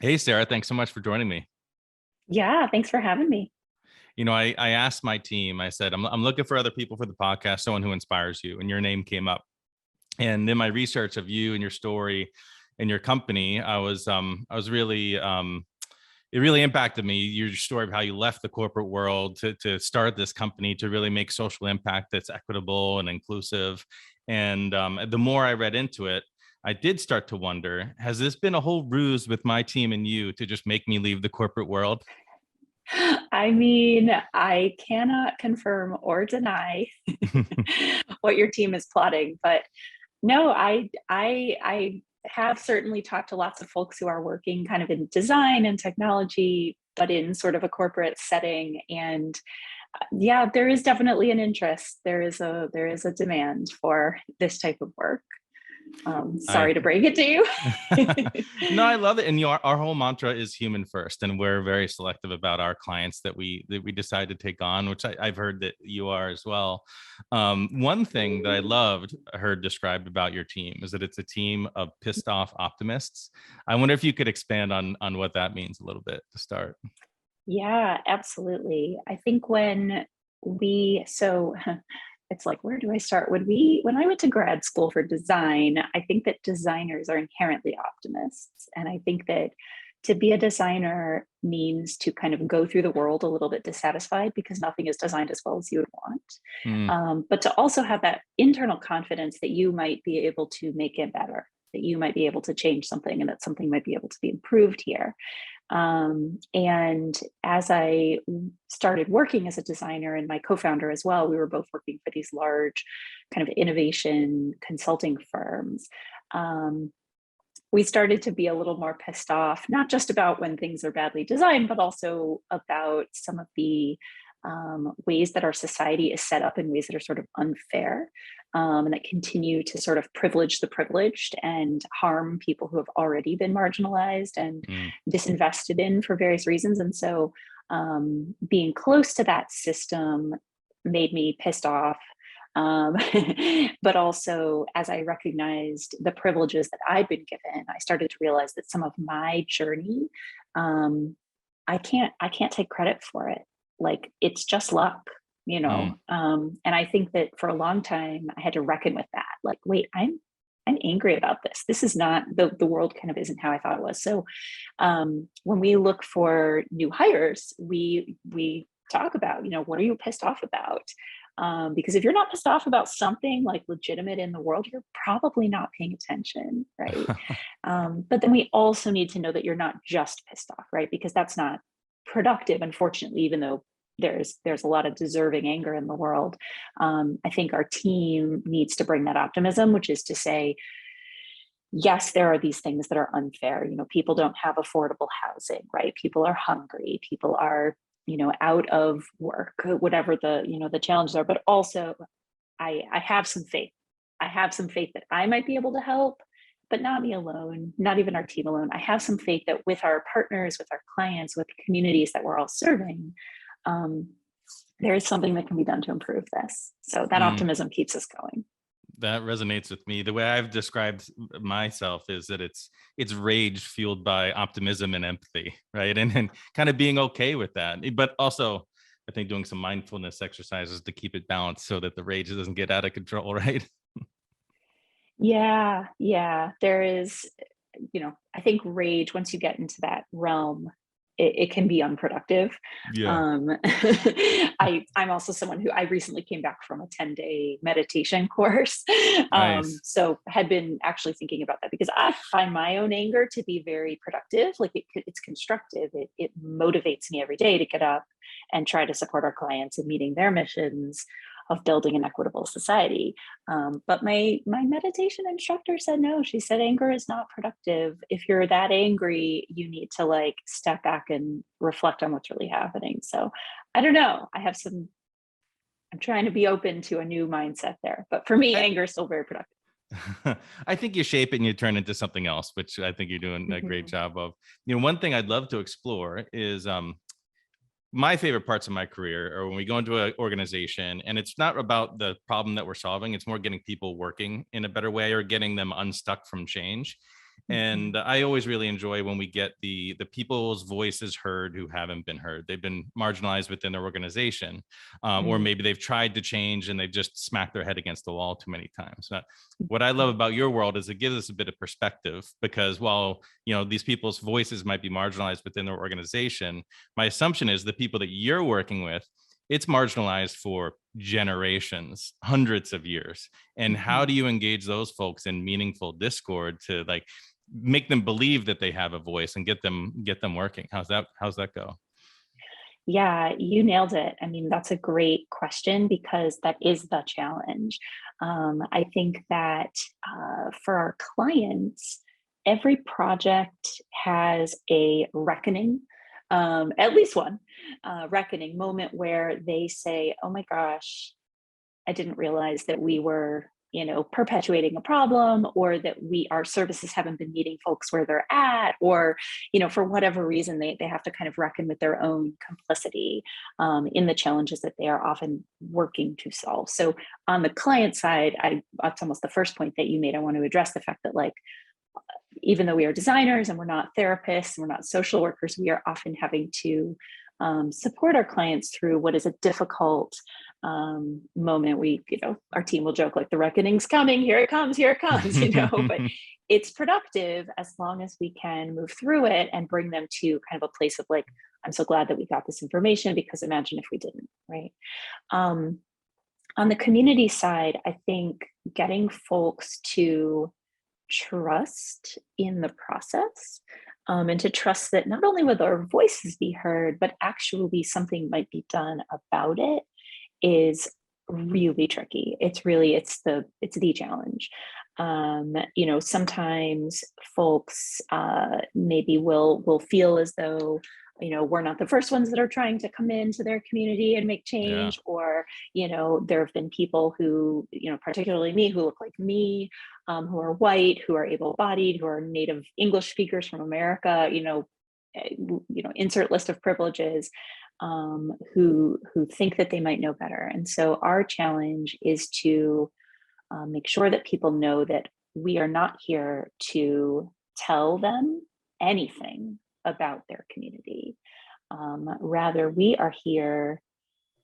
Hey, Sarah, thanks so much for joining me. Yeah, thanks for having me. I asked my team, I said, I'm looking for other people for the podcast, someone who inspires you. And your name came up. And in my research of you and your story and your company, I was really, it really impacted me. Your story of how you left the corporate world to start this company to really make social impact that's equitable and inclusive. And the more I read into it, I did start to wonder, has this been a whole ruse with my team and you to just make me leave the corporate world? I mean, I cannot confirm or deny what your team is plotting, but no, I have certainly talked to lots of folks who are working kind of in design and technology, but in sort of a corporate setting. And yeah, there is definitely an interest. There is a demand for this type of work. I Sorry to break it to you. No, I love it. And our whole mantra is human first, and we're very selective about our clients that we decide to take on, which I've heard that you are as well. One thing that I heard described about your team is that it's a team of pissed off optimists. I wonder if you could expand on what that means a little bit to start. Yeah, absolutely. I think when we so it's like, where do I start? When I went to grad school for design, I think that designers are inherently optimists. And I think that to be a designer means to kind of go through the world a little bit dissatisfied because nothing is designed as well as you would want. Mm, But to also have that internal confidence that you might be able to make it better, that you might be able to change something and that something might be able to be improved here. And as I started working as a designer and my co-founder as well, we were both working for these large kind of innovation consulting firms. Um, we started to be a little more pissed off, not just about when things are badly designed, but also about some of the ways that our society is set up in ways that are sort of unfair, and that continue to sort of privilege the privileged and harm people who have already been marginalized and mm. disinvested in for various reasons. And so being close to that system made me pissed off. Um, but also, as I recognized the privileges that I'd been given, I started to realize that some of my journey, um, I can't take credit for it. Like it's just luck, you Mm. know. And I think that for a long time I had to reckon with that. Like, wait, I'm angry about this. This is not the world kind of isn't how I thought it was. So when we look for new hires, we talk about, what are you pissed off about? Because if you're not pissed off about something like legitimate in the world, you're probably not paying attention, right? But then we also need to know that you're not just pissed off, right? Because that's not productive, unfortunately, even though there's a lot of deserving anger in the world. I think our team needs to bring that optimism, which is to say, yes, there are these things that are unfair. People don't have affordable housing, right? People are hungry. People are, out of work, whatever the challenges are. But also, I have some faith. I have some faith that I might be able to help, but not me alone, not even our team alone. I have some faith that with our partners, with our clients, with the communities that we're all serving, um, there is something that can be done to improve this. So that Mm. optimism keeps us going. That resonates with me. The way I've described myself is that it's rage fueled by optimism and empathy, right? And kind of being okay with that. But also, I think doing some mindfulness exercises to keep it balanced so that the rage doesn't get out of control, right? Yeah, yeah. There is, I think rage, once you get into that realm, it can be unproductive. Yeah. Um, I'm also someone who I recently came back from a 10-day meditation course. Nice. So had been actually thinking about that because I find my own anger to be very productive. Like it's constructive. It motivates me every day to get up and try to support our clients in meeting their missions of building an equitable society. But my meditation instructor said no. She said anger is not productive. If you're that angry, you need to like step back and reflect on what's really happening. So I don't know. I'm trying to be open to a new mindset there. But for me, I, anger is still very productive. I think you shape it and you turn it into something else, which I think you're doing a great Mhm. job of. One thing I'd love to explore is my favorite parts of my career are when we go into an organization and it's not about the problem that we're solving. It's more getting people working in a better way or getting them unstuck from change. And I always really enjoy when we get the people's voices heard who haven't been heard. They've been marginalized within their organization, or maybe they've tried to change and they've just smacked their head against the wall too many times. What I love about your world is it gives us a bit of perspective, because while, you know, these people's voices might be marginalized within their organization, my assumption is the people that you're working with, it's marginalized for generations, hundreds of years. And how do you engage those folks in meaningful discord to like make them believe that they have a voice and get them working? How's that go? Yeah, you nailed it. I mean, that's a great question because that is the challenge. I think that for our clients, every project has a reckoning, at least one reckoning moment where they say, oh my gosh, I didn't realize that we were, perpetuating a problem, or that our services haven't been meeting folks where they're at, or, for whatever reason, they have to kind of reckon with their own complicity in the challenges that they are often working to solve. So on the client side, that's almost the first point that you made. I want to address the fact that, like, even though we are designers and we're not therapists and we're not social workers, we are often having to support our clients through what is a difficult moment. Our team will joke, like, the reckoning's coming, here it comes, but it's productive as long as we can move through it and bring them to kind of a place of like, I'm so glad that we got this information, because imagine if we didn't, right? On the community side, I think getting folks to trust in the process, and to trust that not only will their voices be heard, but actually something might be done about it, is really tricky. It's the challenge. Sometimes folks maybe will feel as though, we're not the first ones that are trying to come into their community and make change, or, there have been people who, particularly me, who look like me, who are white, who are able-bodied, who are native English speakers from America, insert list of privileges, who think that they might know better. And so our challenge is to make sure that people know that we are not here to tell them anything about their community. Rather, we are here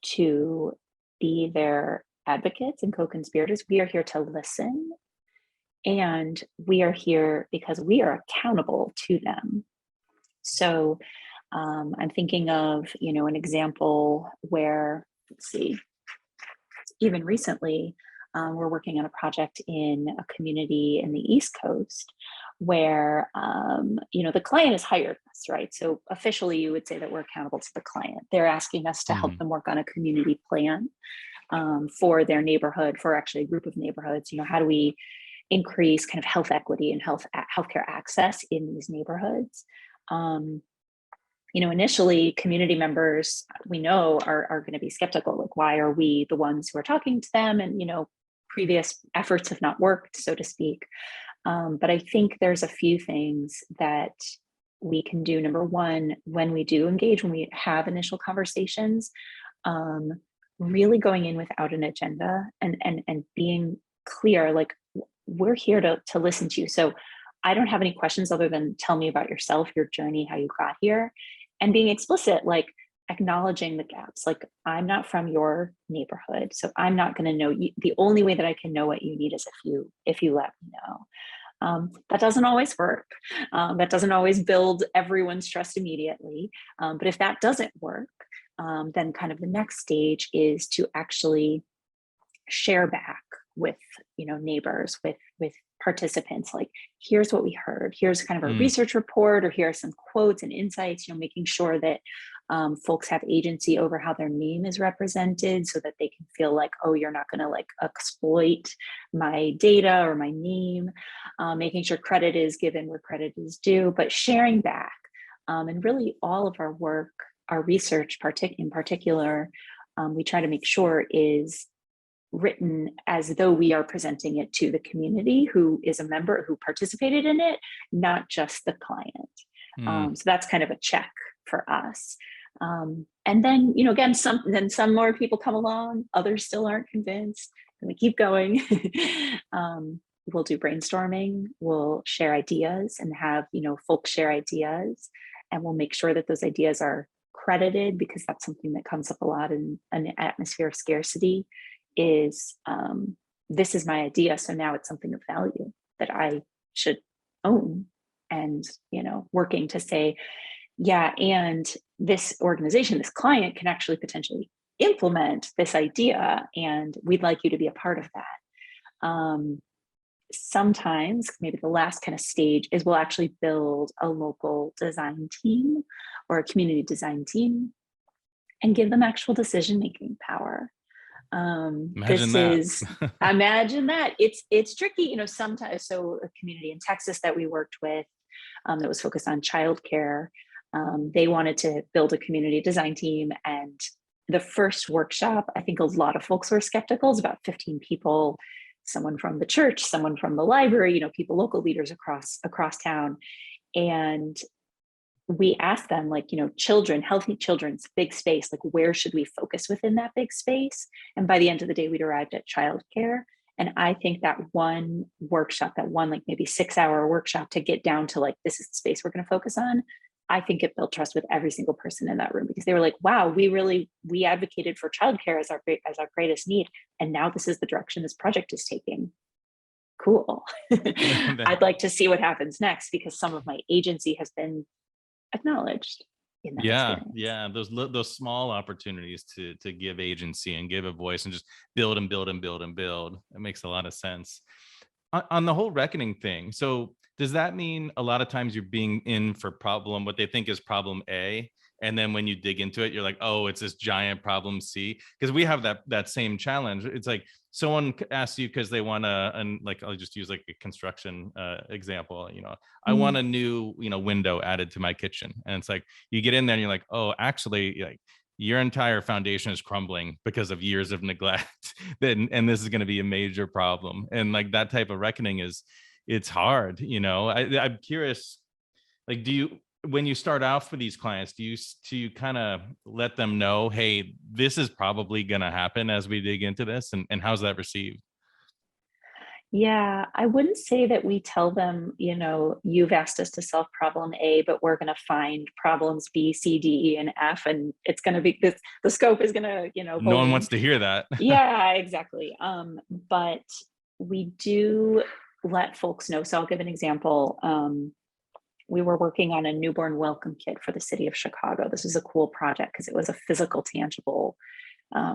to be their advocates and co-conspirators. We are here to listen, and we are here because we are accountable to them. So I'm thinking of, an example where, let's see, even recently, we're working on a project in a community in the East Coast where, the client has hired us, right? So officially, you would say that we're accountable to the client. They're asking us to help them work on a community plan for their neighborhood, for actually a group of neighborhoods. How do we increase kind of health equity and healthcare access in these neighborhoods? Initially, community members, we know, are going to be skeptical. Like, why are we the ones who are talking to them? And, previous efforts have not worked, so to speak. But I think there's a few things that we can do. Number one, when we do engage, when we have initial conversations, really going in without an agenda and being clear, like, we're here to listen to you. So I don't have any questions other than tell me about yourself, your journey, how you got here, and being explicit, like acknowledging the gaps. Like, I'm not from your neighborhood, so I'm not going to know you. The only way that I can know what you need is if you let me know. That doesn't always work. That doesn't always build everyone's trust immediately. But if that doesn't work, then kind of the next stage is to actually share back with, neighbors, with participants, like, here's what we heard, here's kind of a research report, or here are some quotes and insights, making sure that folks have agency over how their name is represented, so that they can feel like, oh, you're not going to like exploit my data or my name, making sure credit is given where credit is due, but sharing back. And really all of our work, our research in particular, we try to make sure is written as though we are presenting it to the community who is a member, who participated in it, not just the client. So that's kind of a check for us. And then, again, some more people come along, others still aren't convinced, and we keep going. we'll do brainstorming, we'll share ideas and have, folks share ideas, and we'll make sure that those ideas are credited, because that's something that comes up a lot in an atmosphere of scarcity is, this is my idea, so now it's something of value that I should own. And, working to say, yeah, and this organization, this client can actually potentially implement this idea, and we'd like you to be a part of that. Sometimes maybe the last kind of stage is we'll actually build a local design team or a community design team and give them actual decision-making power. Imagine that. It's tricky, sometimes. So a community in Texas that we worked with, that was focused on childcare, they wanted to build a community design team, and the first workshop, I think a lot of folks were skeptical. It's about 15 people, someone from the church, someone from the library, people, local leaders across town. And we asked them, like, children, healthy children's big space, like, where should we focus within that big space? And by the end of the day, we'd arrived at childcare. And I think that one workshop, that one, like, maybe 6-hour workshop to get down to, like, this is the space we're going to focus on, I think it built trust with every single person in that room, because they were like, wow, we advocated for childcare as our greatest need, and now this is the direction this project is taking. Cool. I'd like to see what happens next, because some of my agency has been acknowledged in that experience. Yeah, those small opportunities to give agency and give a voice and just build and build and build and build. It makes a lot of sense. On the whole reckoning thing, so does that mean a lot of times you're being in for what they think is problem A, and then when you dig into it, you're like, oh, it's this giant problem C? Because we have that same challenge. It's like someone asks you because they want and like, I'll just use like a construction example. I want a new window added to my kitchen, and it's like you get in there and you're like, oh, actually, like, your entire foundation is crumbling because of years of neglect, and this is going to be a major problem. And like that type of reckoning it's hard. I'm curious, like, when you start off with these clients, do you kind of let them know, hey, this is probably going to happen as we dig into this, and how's that received? Yeah, I wouldn't say that we tell them, you've asked us to solve problem A, but we're going to find problems B, C, D, E, and F, and it's going to be this. The scope is going to, No one wants to hear that. Yeah, exactly. But we do let folks know. So I'll give an example. We were working on a newborn welcome kit for the city of Chicago. This was a cool project because it was a physical, tangible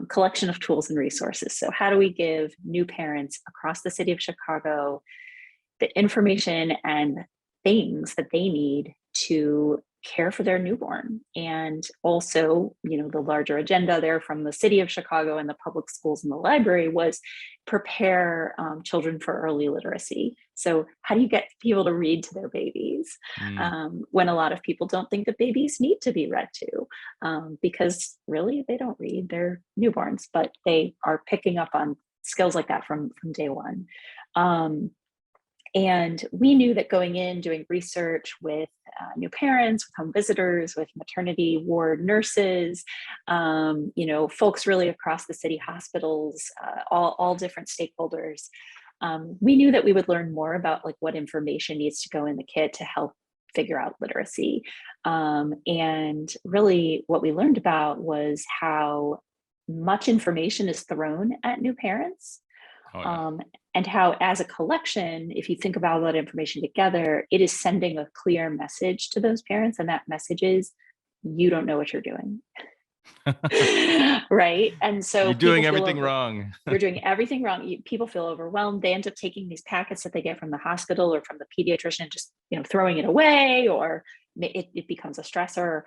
collection of tools and resources. So how do we give new parents across the city of Chicago the information and things that they need to care for their newborn? And also, the larger agenda there from the city of Chicago and the public schools and the library was prepare children for early literacy. So how do you get people to read to their babies when a lot of people don't think that babies need to be read to, because really they don't read, they're newborns, but they are picking up on skills like that from day one. And we knew that going in, doing research with new parents, with home visitors, with maternity ward nurses, folks really across the city, hospitals, all different stakeholders, we knew that we would learn more about like what information needs to go in the kit to help figure out literacy. And really what we learned about was how much information is thrown at new parents. Oh, yeah. And how, as a collection, if you think about all that information together, it is sending a clear message to those parents. And that message is, you don't know what you're doing. Right. And so you're doing everything wrong. You're doing everything wrong. People feel overwhelmed. They end up taking these packets that they get from the hospital or from the pediatrician and just, throwing it away, or it becomes a stressor.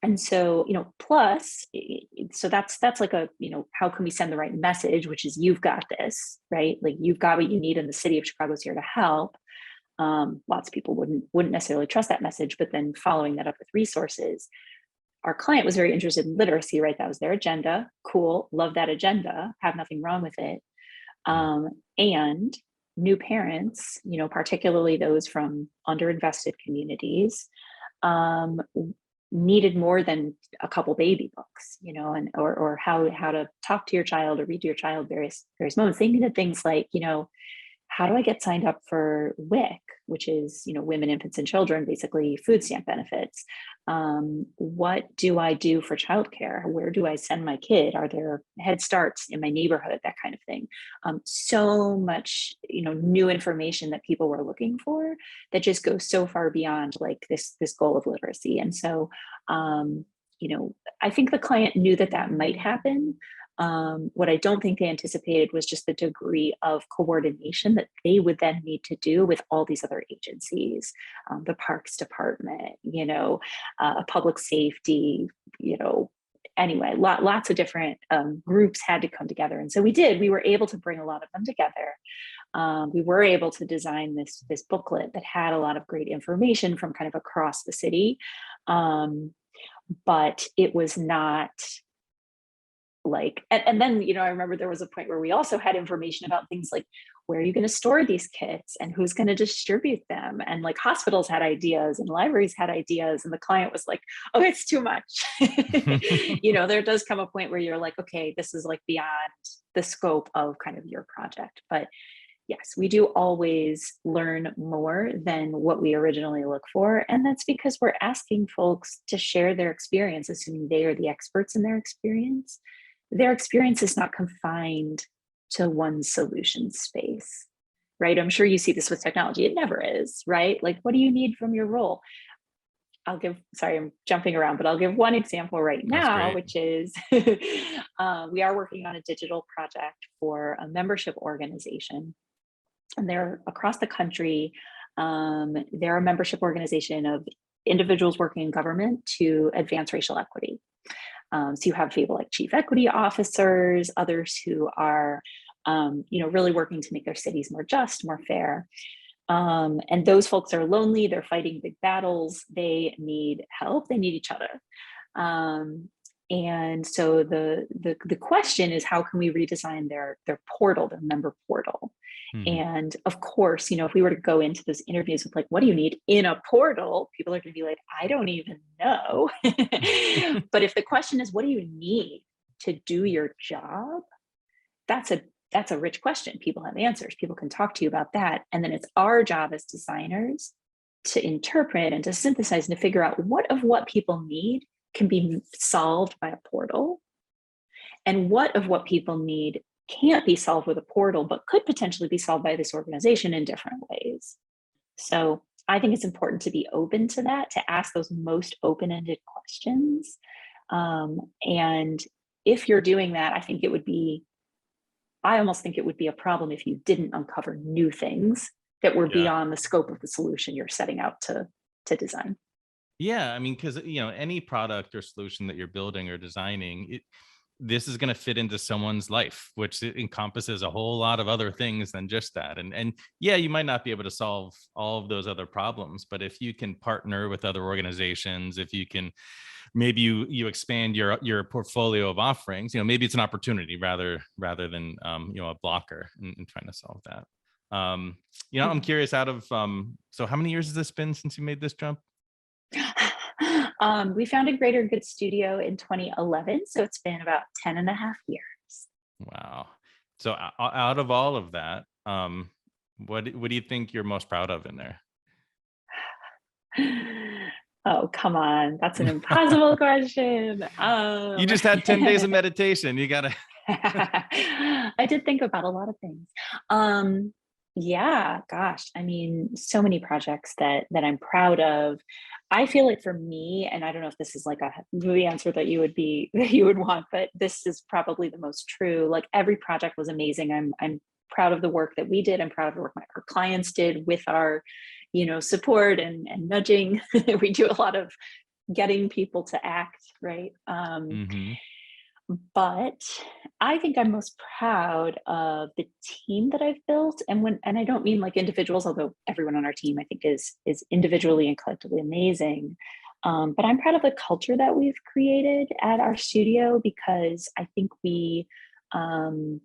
And so, plus, so that's like how can we send the right message, which is, you've got this, right? Like, you've got what you need, and the city of Chicago is here to help. Lots of people wouldn't necessarily trust that message, but then following that up with resources. Our client was very interested in literacy, right? That was their agenda. Cool. Love that agenda. Have nothing wrong with it. And new parents, particularly those from underinvested communities, needed more than a couple baby books, you know, and or how to talk to your child or read to your child various moments. They needed things like, you know, how do I get signed up for WIC, which is, you know, women, infants, and children, basically food stamp benefits? What do I do for childcare? Where do I send my kid? Are there Head Starts in my neighborhood? That kind of thing. So much, you know, new information that people were looking for that just goes so far beyond like this goal of literacy. And so, you know, I think the client knew that that might happen. What I don't think they anticipated was just the degree of coordination that they would then need to do with all these other agencies, the Parks Department, you know, public safety, you know, anyway, lots of different groups had to come together. And so we did. We were able to bring a lot of them together. We were able to design this booklet that had a lot of great information from kind of across the city. But it was not like, and then, you know, I remember there was a point where we also had information about things like, where are you going to store these kits and who's going to distribute them? And like hospitals had ideas and libraries had ideas, and the client was like, oh, it's too much. You know, there does come a point where you're like, okay, this is like beyond the scope of kind of your project. But yes, we do always learn more than what we originally look for. And that's because we're asking folks to share their experience, assuming they are the experts in their experience. Their experience is not confined to one solution space, right? I'm sure you see this with technology. It never is, right? Like, what do you need from your role? Sorry, I'm jumping around, but I'll give one example right now, which is we are working on a digital project for a membership organization. And they're across the country. They're a membership organization of individuals working in government to advance racial equity. So you have people like chief equity officers, others who are, you know, really working to make their cities more just, more fair. And those folks are lonely. They're fighting big battles. They need help. They need each other. And so the question is, how can we redesign their portal, their member portal? And of course, you know, if we were to go into those interviews with like, what do you need in a portal? People are going to be like, I don't even know. But if the question is, what do you need to do your job? That's a rich question. People have answers. People can talk to you about that. And then it's our job as designers to interpret and to synthesize and to figure out what people need can be solved by a portal, and what people need can't be solved with a portal, but could potentially be solved by this organization in different ways. So I think it's important to be open to that, to ask those most open-ended questions. And if you're doing that, I almost think it would be a problem if you didn't uncover new things that were beyond the scope of the solution you're setting out to design. Yeah, I mean, because, you know, any product or solution that you're building or designing, this is going to fit into someone's life, which encompasses a whole lot of other things than just that. And yeah, you might not be able to solve all of those other problems, but if you can partner with other organizations, if you can, maybe you expand your portfolio of offerings, you know, maybe it's an opportunity rather than you know, a blocker in trying to solve that. You know, I'm curious, so how many years has this been since you made this jump? We founded Greater Good Studio in 2011, so it's been about 10 and a half years. Wow. So out of all of that, what do you think you're most proud of in there? Oh, come on. That's an impossible question. You just had 10 days of meditation. You gotta. I did think about a lot of things. Yeah, gosh, I mean, so many projects that I'm proud of. I feel like for me, and I don't know if this is like the answer that you would want, but this is probably the most true. Like, every project was amazing. I'm proud of the work that we did. I'm proud of the work our clients did with our, you know, support and nudging. We do a lot of getting people to act, right? But I think I'm most proud of the team that I've built. And I don't mean like individuals, although everyone on our team I think is individually and collectively amazing. But I'm proud of the culture that we've created at our studio, because I think we, you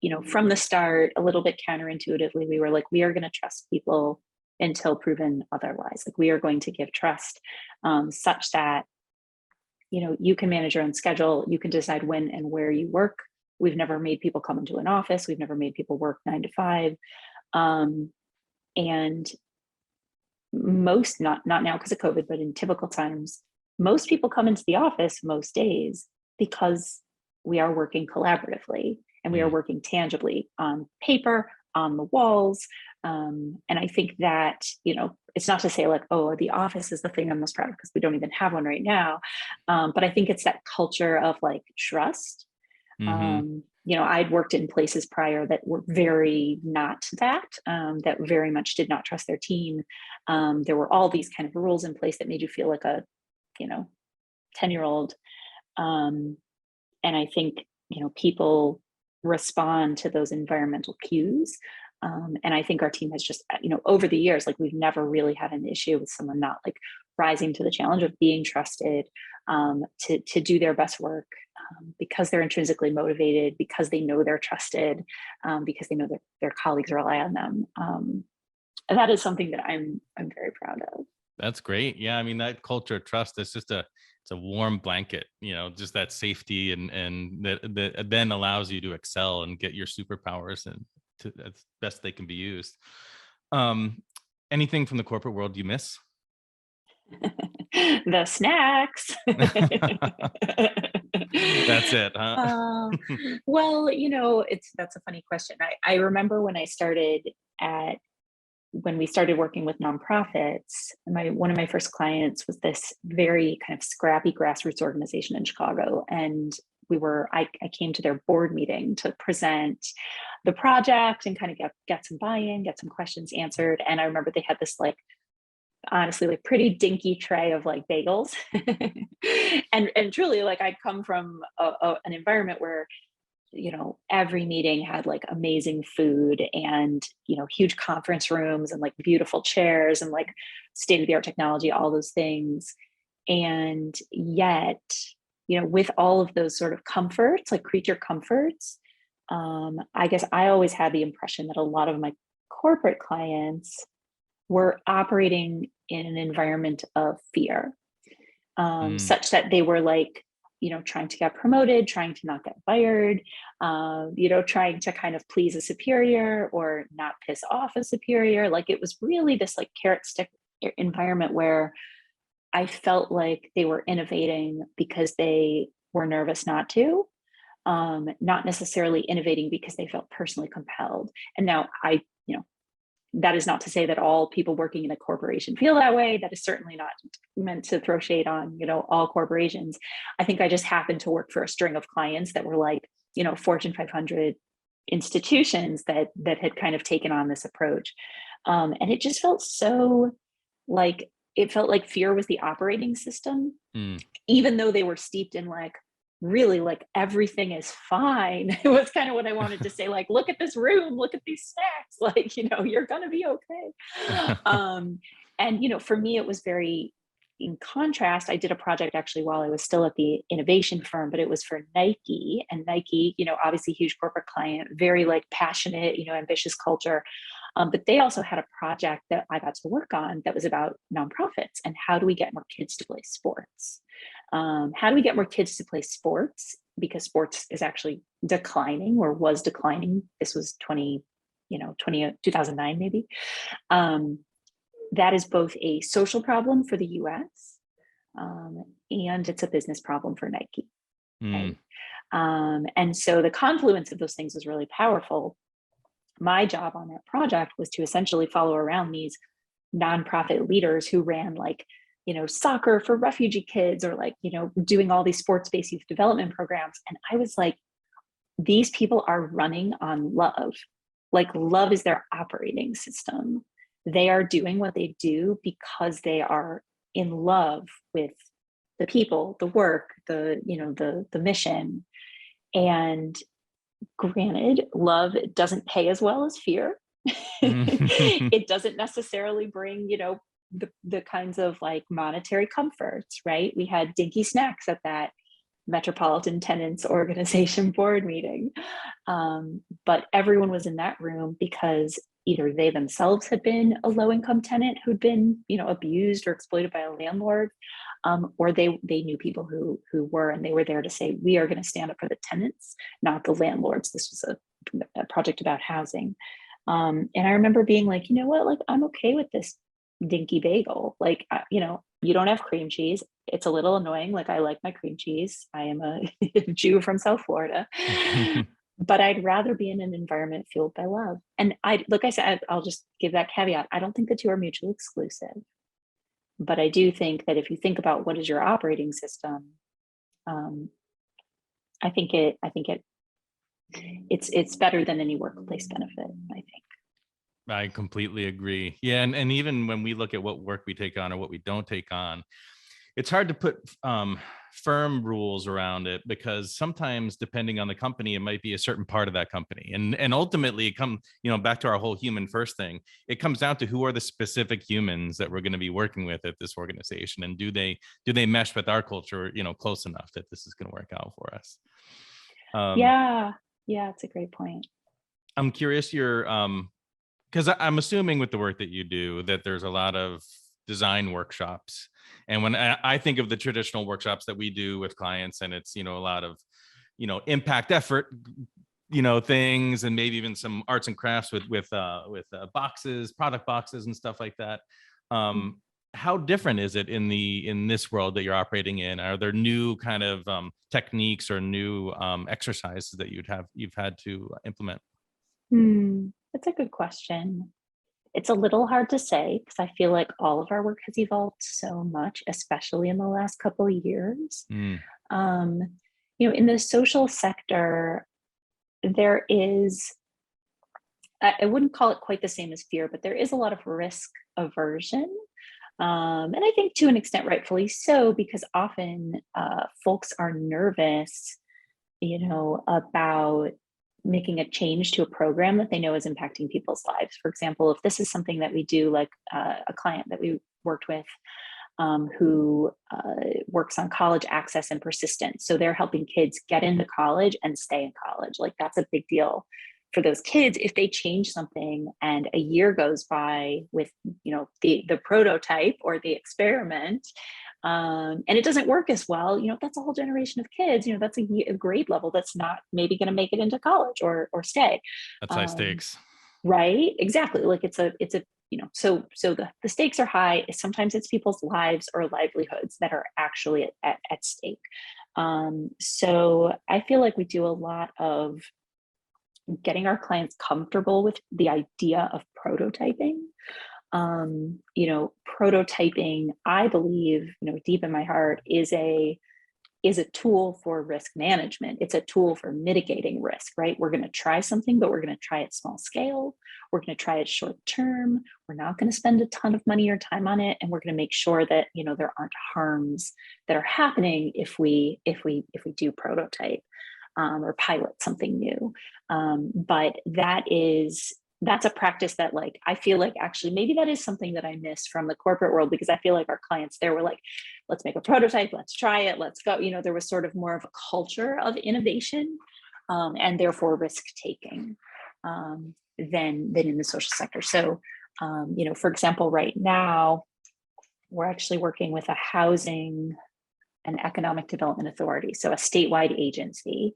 know, from the start, a little bit counterintuitively, we were like, we are going to trust people until proven otherwise. Like, we are going to give trust such that, you can manage your own schedule. You can decide when and where you work. We've never made people come into an office. We've never made people work 9 to 5. And most, not now because of COVID, but in typical times, most people come into the office most days because we are working collaboratively and we are working tangibly on paper, on the walls. And I think that, it's not to say like, oh, the office is the thing I'm most proud of, because we don't even have one right now. But I think it's that culture of like trust. I'd worked in places prior that were very not that, that very much did not trust their team. There were all these kind of rules in place that made you feel like a, 10-year-old. And I think, people respond to those environmental cues. And I think our team has just, over the years, like, we've never really had an issue with someone not like rising to the challenge of being trusted, to do their best work, because they're intrinsically motivated, because they know they're trusted, because they know that their colleagues rely on them. And that is something that I'm very proud of. That's great. Yeah. I mean, that culture of trust is just it's a warm blanket, just that safety and that then allows you to excel and get your superpowers and to as best they can be used. Anything from the corporate world you miss? The snacks. That's it, huh? Well, that's a funny question. I remember when we started working with nonprofits, one of my first clients was this very kind of scrappy grassroots organization in Chicago. And I came to their board meeting to present the project and kind of get some buy-in, get some questions answered. And I remember they had this like, honestly, like pretty dinky tray of like bagels. and truly, like, I'd come from an environment where, every meeting had like amazing food and, huge conference rooms and like beautiful chairs and like state-of-the-art technology, all those things. And yet, with all of those sort of comforts, like creature comforts, I guess I always had the impression that a lot of my corporate clients were operating in an environment of fear, such that they were like, trying to get promoted, trying to not get fired, trying to kind of please a superior or not piss off a superior. Like, it was really this like carrot stick environment where I felt like they were innovating because they were nervous not to, not necessarily innovating because they felt personally compelled. And now that is not to say that all people working in a corporation feel that way. That is certainly not meant to throw shade on, all corporations. I think I just happened to work for a string of clients that were like, Fortune 500 institutions that had kind of taken on this approach. And it just felt so like, it felt like fear was the operating system, even though they were steeped in like, really like everything is fine. It was kind of what I wanted to say, like, look at this room, look at these snacks, like, you're gonna be okay. And for me, it was very in contrast. I did a project actually while I was still at the innovation firm, but it was for Nike. And Nike, obviously huge corporate client, very like passionate, ambitious culture. But they also had a project that I got to work on that was about nonprofits and how do we get more kids to play sports? How do we get more kids to play sports? Because sports is actually declining or was declining. This was 2009 maybe. That is both a social problem for the US, and it's a business problem for Nike. Right? And so the confluence of those things was really powerful. My job on that project was to essentially follow around these nonprofit leaders who ran like, soccer for refugee kids or like, doing all these sports-based youth development programs. And I was like, these people are running on love. Like, love is their operating system. They are doing what they do because they are in love with the people, the work, the mission. And granted, love doesn't pay as well as fear. It doesn't necessarily bring, the kinds of like monetary comforts, right? We had dinky snacks at that Metropolitan Tenants Organization board meeting. But everyone was in that room because either they themselves had been a low-income tenant who'd been, abused or exploited by a landlord, or they knew people who were, and they were there to say, we are going to stand up for the tenants, not the landlords. This was a project about housing. And I remember being like, you know what, like, I'm okay with this dinky bagel. Like, you don't have cream cheese. It's a little annoying. Like, I like my cream cheese. I am a Jew from South Florida. But I'd rather be in an environment fueled by love. And like I said, I'll just give that caveat. I don't think the two are mutually exclusive. But I do think that if you think about what is your operating system, I think it's better than any workplace benefit, I think. I completely agree. Yeah. And even when we look at what work we take on or what we don't take on, it's hard to put firm rules around it, because sometimes, depending on the company, it might be a certain part of that company. And ultimately it comes, back to our whole human first thing. It comes down to who are the specific humans that we're going to be working with at this organization. And do they mesh with our culture, close enough that this is going to work out for us? Yeah, it's a great point. I'm curious, because I'm assuming with the work that you do that there's a lot of design workshops. And when I think of the traditional workshops that we do with clients, and it's, a lot of, impact effort, things, and maybe even some arts and crafts with boxes, product boxes and stuff like that. How different is it in this world that you're operating in? Are there new kind of techniques or new exercises that you've had to implement? That's a good question. It's a little hard to say because I feel like all of our work has evolved so much, especially in the last couple of years. In the social sector, there is, I wouldn't call it quite the same as fear, but there is a lot of risk aversion. And I think to an extent, rightfully so, because often folks are nervous, about making a change to a program that they know is impacting people's lives. For example, if this is something that we do, like a client that we worked with who works on college access and persistence. So they're helping kids get into college and stay in college. Like, that's a big deal for those kids. If they change something and a year goes by with, the prototype or the experiment, and it doesn't work as well, that's a whole generation of kids, that's a grade level that's not maybe going to make it into college or stay. That's high stakes. Right. Exactly. Like it's a, so the stakes are high. Sometimes it's people's lives or livelihoods that are actually at stake. So I feel like we do a lot of getting our clients comfortable with the idea of prototyping. Prototyping, I believe, deep in my heart, is a tool for risk management. It's a tool for mitigating risk, right? We're going to try something, but we're going to try it small scale. We're going to try it short term. We're not going to spend a ton of money or time on it, and we're going to make sure that there aren't harms that are happening if we do prototype or pilot something new. But that's a practice that, like, I feel like actually maybe that is something that I miss from the corporate world, because I feel like our clients there were like, let's make a prototype, let's try it, let's go. There was sort of more of a culture of innovation and therefore risk taking than in the social sector. So, for example, right now, we're actually working with a housing and economic development authority, so a statewide agency.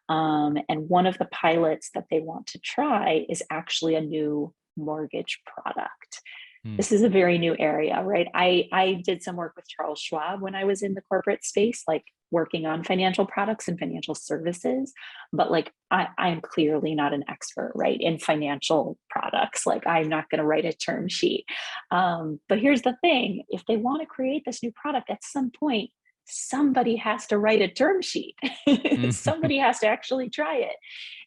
And one of the pilots that they want to try is actually a new mortgage product. This is a very new area, right? I did some work with Charles Schwab when I was in the corporate space, like working on financial products and financial services. But like, I'm clearly not an expert, right, in financial products. Like, I'm not going to write a term sheet. But here's the thing: if they want to create this new product, at some point, somebody has to write a term sheet. Somebody has to actually try it.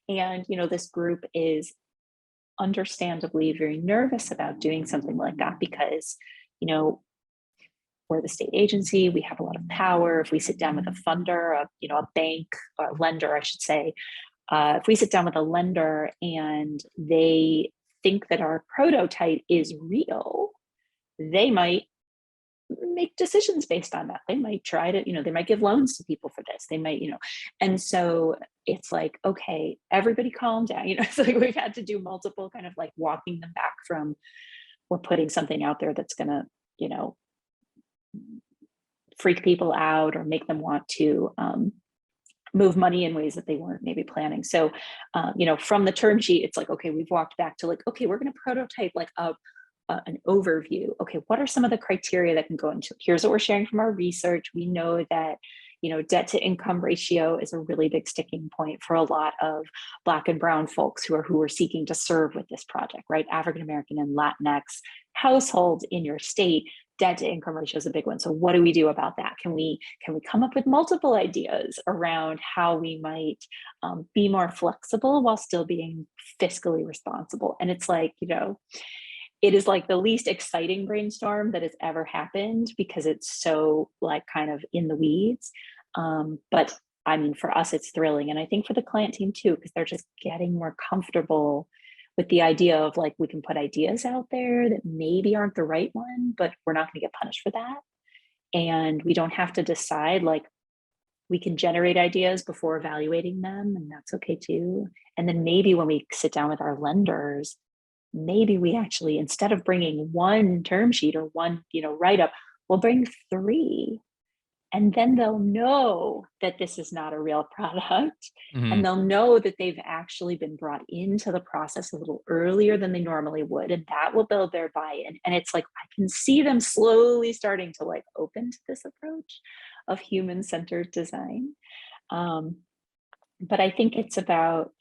And, this group is understandably very nervous about doing something like that because, we're the state agency, we have a lot of power. If we sit down with a funder, a bank or a lender, I should say, if we sit down with a lender and they think that our prototype is real, they might make decisions based on that. They might try to, they might give loans to people for this. They might, and so it's like, okay, everybody calm down. It's like we've had to do multiple kind of like walking them back from, we're putting something out there that's going to, freak people out or make them want to move money in ways that they weren't maybe planning. So, from the term sheet, it's like, okay, we've walked back to like, okay, we're going to prototype like an overview. Okay, what are some of the criteria that can go into? Here's what we're sharing from our research. We know that debt to income ratio is a really big sticking point for a lot of Black and Brown folks who are seeking to serve with this project, right? African American and Latinx households in your state, debt to income ratio is a big one. So what do we do about that? Can we come up with multiple ideas around how we might be more flexible while still being fiscally responsible? And it's like, it is like the least exciting brainstorm that has ever happened because it's so like kind of in the weeds. But I mean, for us, it's thrilling. And I think for the client team too, because they're just getting more comfortable with the idea of like, we can put ideas out there that maybe aren't the right one, but we're not going to get punished for that. And we don't have to decide, like, we can generate ideas before evaluating them, and that's okay too. And then maybe when we sit down with our lenders, maybe we actually, instead of bringing one term sheet or one, write-up, we'll bring 3. And then they'll know that this is not a real product. Mhm. And they'll know that they've actually been brought into the process a little earlier than they normally would. And that will build their buy-in. And it's like, I can see them slowly starting to like open to this approach of human-centered design. But I think it's about,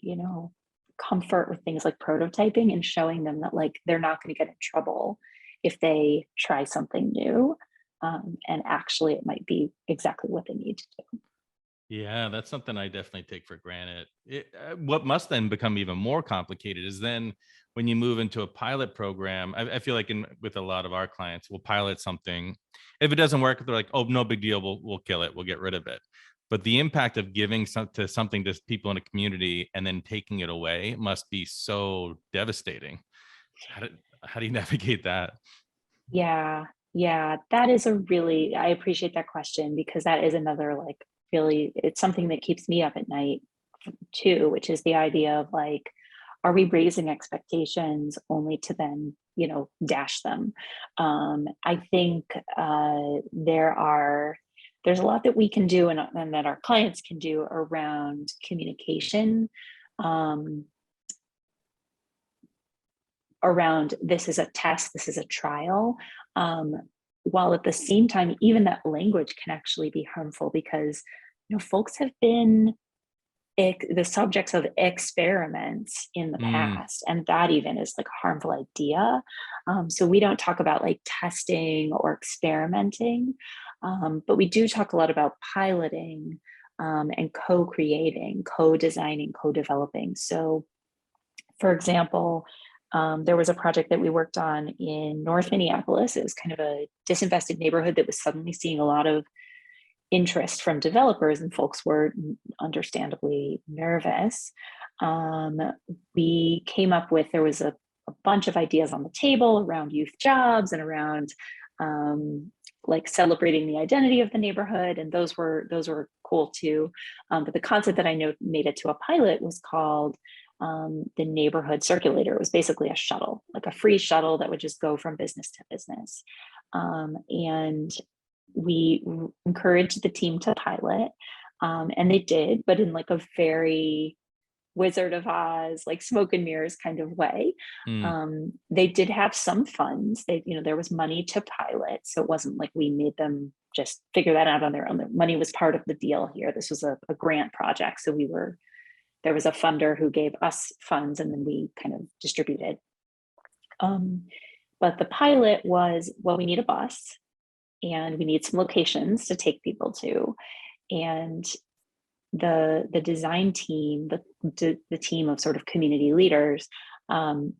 comfort with things like prototyping and showing them that like, they're not going to get in trouble if they try something new. And actually it might be exactly what they need to do. Yeah, that's something I definitely take for granted. What must then become even more complicated is then when you move into a pilot program. I feel like with a lot of our clients, we'll pilot something. If it doesn't work, they're like, "Oh, no big deal. We'll kill it. We'll get rid of it." But the impact of giving something to people in a community and then taking it away must be so devastating. How do, how do you navigate that? Yeah. Yeah. I appreciate that question because that is another like really, it's something that keeps me up at night too, which is the idea of like, are we raising expectations only to then, dash them? I think there's a lot that we can do and that our clients can do around communication, around this is a test, this is a trial, while at the same time, even that language can actually be harmful because folks have been the subjects of experiments in the Mm, past, and that even is like a harmful idea. So we don't talk about like testing or experimenting, but we do talk a lot about piloting, and co-creating, co-designing, co-developing. So for example, there was a project that we worked on in North Minneapolis. It was kind of a disinvested neighborhood that was suddenly seeing a lot of interest from developers, and folks were understandably nervous. We came up with, there was a bunch of ideas on the table around youth jobs and around like celebrating the identity of the neighborhood, and those were cool too. But the concept that I know made it to a pilot was called the neighborhood circulator. It was basically a shuttle, like a free shuttle that would just go from business to business. And we encouraged the team to pilot, and they did, but in like a very Wizard of Oz, like smoke and mirrors kind of way. mm. They did have some funds. There was money to pilot, so it wasn't like we made them just figure that out on their own. The money was part of the deal here. This was a grant project, so there was a funder who gave us funds, and then we kind of distributed. But the pilot was, well, we need a bus and we need some locations to take people to. And the design team, the team of sort of community leaders,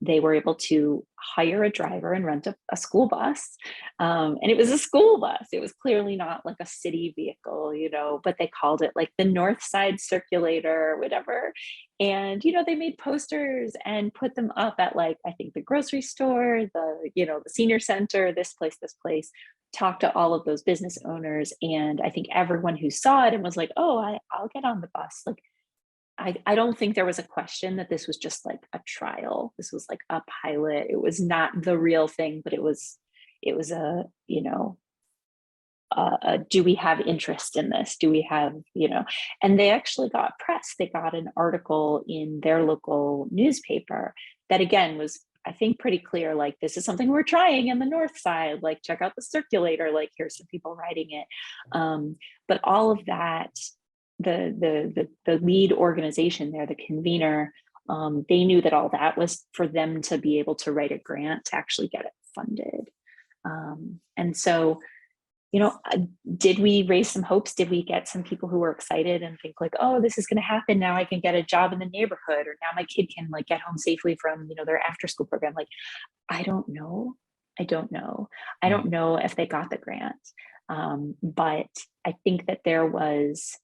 they were able to hire a driver and rent a school bus. And it was a school bus. It was clearly not like a city vehicle, but they called it like the North Side Circulator or whatever. And, they made posters and put them up at like, I think the grocery store, the senior center, this place, talked to all of those business owners, and I think everyone who saw it and was like, oh, I'll get on the bus. Like, I don't think there was a question that this was just like a trial. This was like a pilot. It was not the real thing, but it was a, you know, do we have interest in this? Do we have, you know, and they actually got press. They got an article in their local newspaper that, again, was, I think, pretty clear. Like, this is something we're trying in the North Side. Like, check out the Circulator. Like, here's some people writing it. But all of that, the lead organization there, the convener, they knew that all that was for them to be able to write a grant to actually get it funded. And so, you know, did we raise some hopes? Did we get some people who were excited and think like, oh, this is going to happen. Now I can get a job in the neighborhood, or now my kid can like get home safely from, you know, their after school program. Like, I don't know. I don't know if they got the grant. But I think that there was,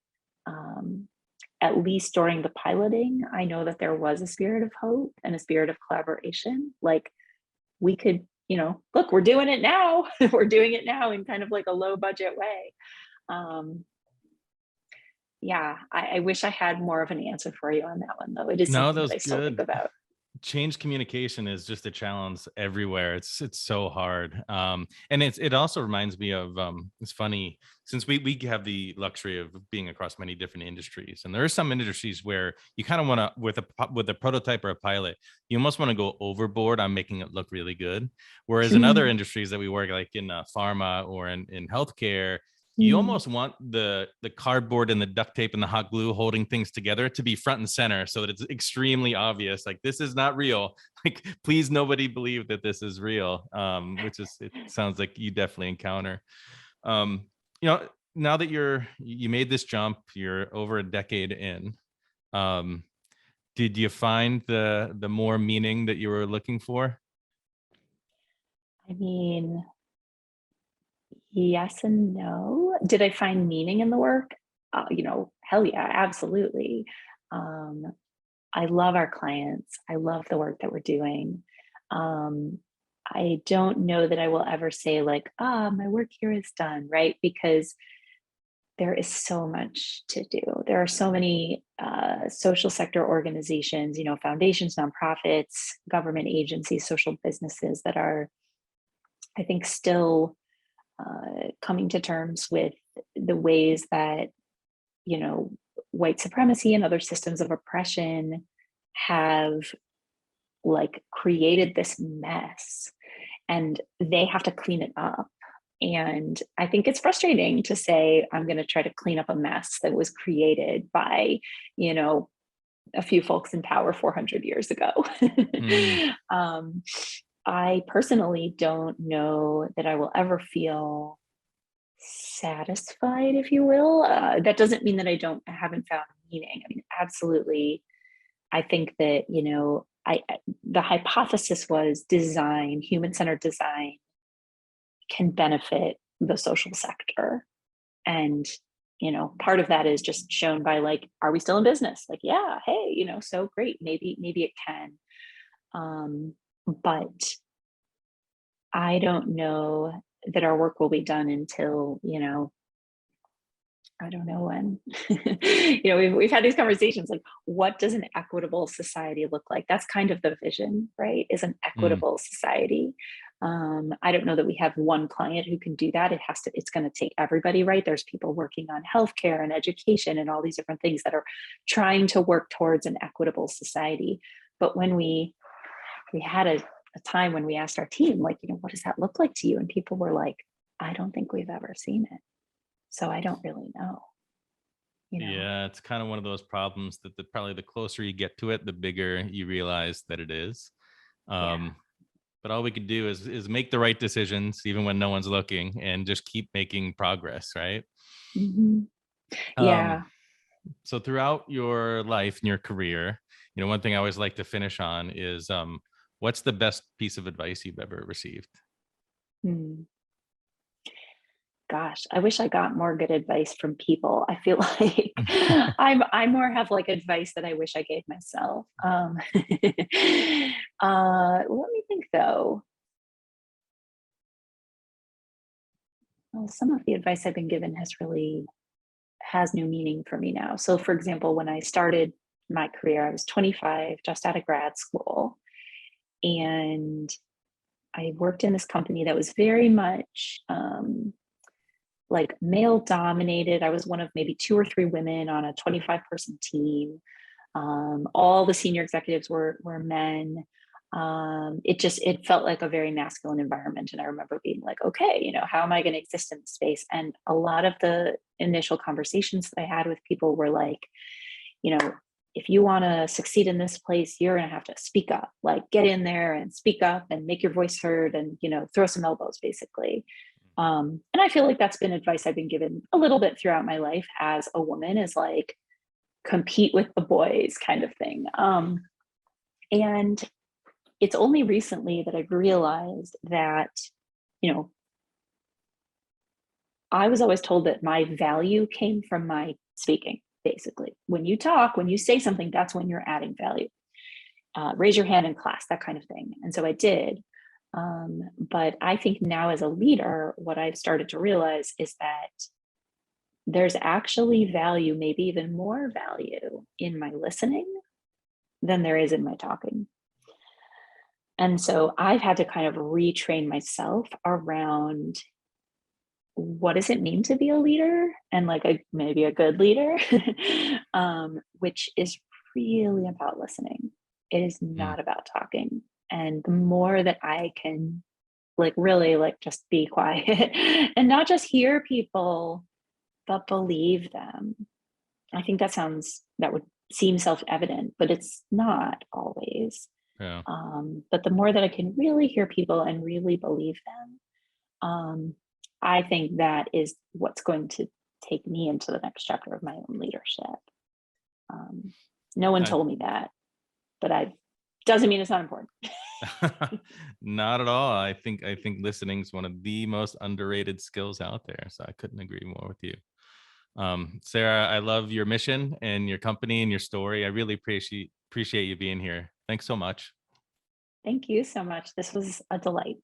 at least during the piloting, I know that there was a spirit of hope and a spirit of collaboration. Like, we could, you know, look, we're doing it now. We're doing it now in kind of like a low budget way. Yeah, I wish I had more of an answer for you on that one, though. It is No, something that that was I still think good. about. Change communication is just a challenge everywhere. It's so hard. And it also reminds me of it's funny, since we have the luxury of being across many different industries, and there are some industries where you kind of want to, with a prototype or a pilot, you almost want to go overboard on making it look really good. Whereas in other industries that we work, like in pharma or in healthcare, you almost want the cardboard and the duct tape and the hot glue holding things together to be front and center, so that it's extremely obvious, like, this is not real. Like, please, nobody believe that this is real. Which is, it sounds like you definitely encounter. You know, now that you made this jump, you're over a decade in. Did you find the more meaning that you were looking for? I mean, yes and no. Did I find meaning in the work? You know, hell yeah, absolutely. I love our clients. I love the work that we're doing. I don't know that I will ever say like, my work here is done, right? Because there is so much to do. There are so many social sector organizations, you know, foundations, nonprofits, government agencies, social businesses that are, I think, still coming to terms with the ways that, you know, white supremacy and other systems of oppression have like created this mess, and they have to clean it up. And I think it's frustrating to say, I'm going to try to clean up a mess that was created by, you know, a few folks in power 400 years ago. I personally don't know that I will ever feel satisfied, if you will. That doesn't mean that I haven't found meaning. I mean, absolutely. I think that, you know, the hypothesis was design, human-centered design, can benefit the social sector. And, you know, part of that is just shown by like, are we still in business? Like, yeah, hey, you know, so great. Maybe it can. But I don't know that our work will be done until, you know, I don't know when. You know, we've had these conversations like, what does an equitable society look like? That's kind of the vision, right? Is an equitable society. I don't know that we have one client who can do that. It's going to take everybody, right? There's people working on healthcare and education and all these different things that are trying to work towards an equitable society. But when we had a time when we asked our team, like, you know, what does that look like to you? And people were like, I don't think we've ever seen it. So I don't really know. You know? Yeah, it's kind of one of those problems that probably the closer you get to it, the bigger you realize that it is. Yeah. But all we could do is make the right decisions, even when no one's looking, and just keep making progress, right? Yeah. So throughout your life and your career, you know, one thing I always like to finish on is, what's the best piece of advice you've ever received? Hmm. Gosh, I wish I got more good advice from people. I feel like I more have like advice that I wish I gave myself. Let me think though. well, some of the advice I've been given has new meaning for me now. So, for example, when I started my career, I was 25, just out of grad school, and I worked in this company that was very much like male dominated. I was one of maybe 2 or 3 women on a 25-person team. All the senior executives were men. It felt like a very masculine environment, and I remember being like, okay, how am I going to exist in this space? And a lot of the initial conversations that I had with people were like, you know if you want to succeed in this place, you're going to have to speak up, like get in there and speak up and make your voice heard, and throw some elbows, basically. And I feel like that's been advice I've been given a little bit throughout my life as a woman, is like compete with the boys kind of thing. And it's only recently that I've realized that, I was always told that my value came from my speaking, basically. When you talk, when you say something, that's when you're adding value. Raise your hand in class, that kind of thing. And so I did. But I think now, as a leader, what I've started to realize is that there's actually value, maybe even more value, in my listening than there is in my talking. And so I've had to kind of retrain myself around, what does it mean to be a leader, and like maybe a good leader, which is really about listening. It is not about talking. And the more that I can really just be quiet and not just hear people, but believe them. I think that would seem self-evident, but it's not always. Yeah. But the more that I can really hear people and really believe them, I think that is what's going to take me into the next chapter of my own leadership. No one told me that, but doesn't mean it's not important. Not at all. I think listening is one of the most underrated skills out there. So I couldn't agree more with you. Sara, I love your mission and your company and your story. I really appreciate you being here. Thanks so much. Thank you so much. This was a delight.